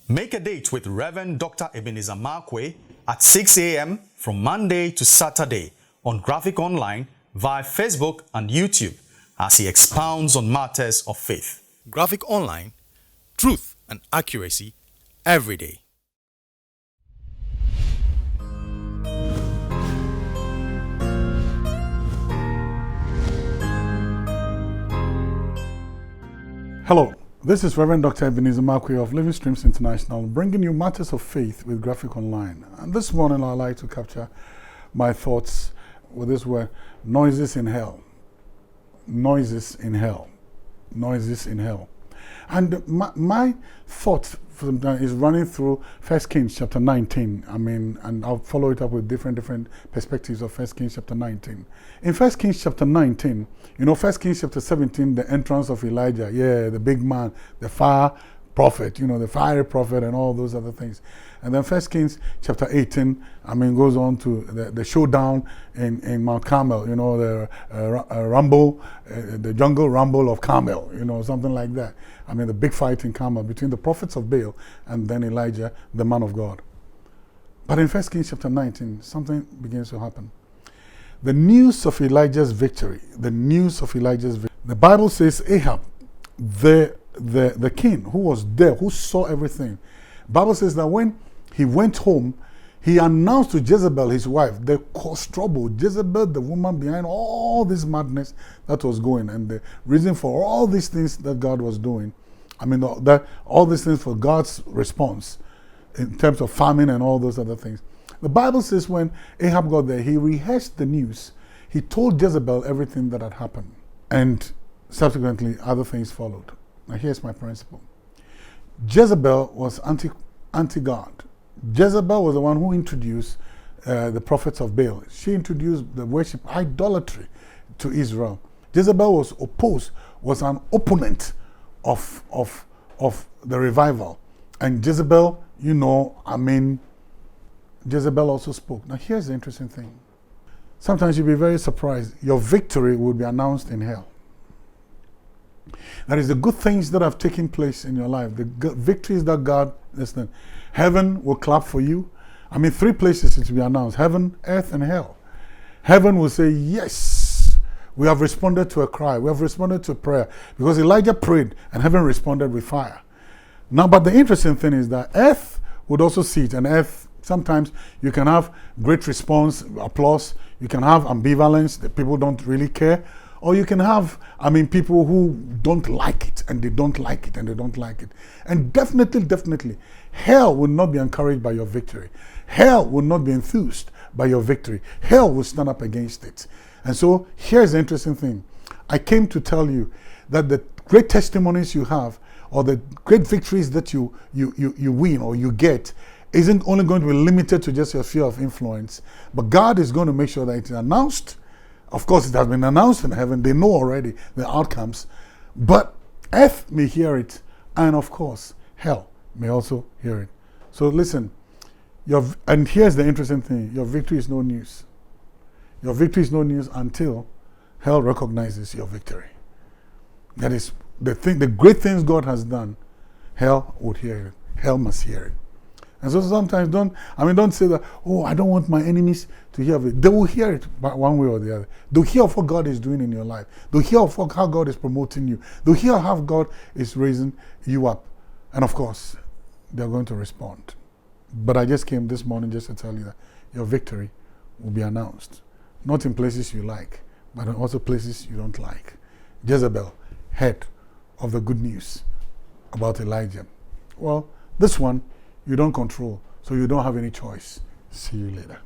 Make a date with Reverend Dr. Ebenezer Markwei at 6 a.m. from Monday to Saturday on Graphic Online via Facebook and YouTube as he expounds on matters of faith. Graphic Online, truth and accuracy every day. Hello, this is Reverend Dr. Ebenezer Markwei of Living Streams International, bringing you matters of faith with Graphic Online. And this morning I'd like to capture my thoughts with this word, noises in hell. Noises in hell. Noises in hell. And my thought is running through 1 Kings chapter 19. And I'll follow it up with different perspectives of 1 Kings chapter 19. In 1 Kings chapter 19, 1 Kings chapter 17, the entrance of Elijah, the big man, the fire prophet, the fiery prophet and all those other things. And then 1 Kings chapter 18, goes on to the showdown in Mount Carmel, the rumble, the jungle rumble of Carmel, something like that. The big fight in Carmel between the prophets of Baal and then Elijah, the man of God. But in 1 Kings chapter 19, something begins to happen. The news of Elijah's victory, the Bible says Ahab, the king who was there, who saw everything, Bible says that when he went home, he announced to Jezebel, his wife, the caused trouble. Jezebel, the woman behind all this madness that was going, and the reason for all these things that God was doing. That all these things for God's response in terms of famine and all those other things. The Bible says when Ahab got there, he rehearsed the news. He told Jezebel everything that had happened. And subsequently, other things followed. Now here's my principle. Jezebel was anti-God. Jezebel was the one who introduced the prophets of Baal. She introduced the worship, idolatry to Israel. Jezebel was an opponent of the revival. And Jezebel, Jezebel also spoke. Now here's the interesting thing. Sometimes you'll be very surprised. Your victory will be announced in hell. That is the good things that have taken place in your life. The victories that God, listen, heaven will clap for you. 3 places it will be announced. Heaven, earth, and hell. Heaven will say, yes, we have responded to a cry. We have responded to a prayer. Because Elijah prayed and heaven responded with fire. Now, but the interesting thing is that earth would also see it. And earth, sometimes you can have great response, applause. You can have ambivalence, that people don't really care. Or you can have, people who don't like it, and they don't like it, and they don't like it. And definitely, hell will not be encouraged by your victory. Hell will not be enthused by your victory. Hell will stand up against it. And so, here's the interesting thing. I came to tell you that the great testimonies you have, or the great victories that you win or you get, isn't only going to be limited to just your sphere of influence, but God is going to make sure that it's announced. Of course, it has been announced in heaven. They know already the outcomes. But earth may hear it. And of course, hell may also hear it. So listen, and here's the interesting thing. Your victory is no news. Your victory is no news until hell recognizes your victory. That is the great things God has done. Hell would hear it. Hell must hear it. And so sometimes don't say that, I don't want my enemies to hear of it. They will hear it one way or the other. They'll hear of what God is doing in your life. They'll hear of how God is promoting you. They'll hear how God is raising you up. And of course, they're going to respond. But I just came this morning just to tell you that your victory will be announced. Not in places you like, but in also places you don't like. Jezebel heard of the good news about Elijah. Well, this one, you don't control, so you don't have any choice. See you later.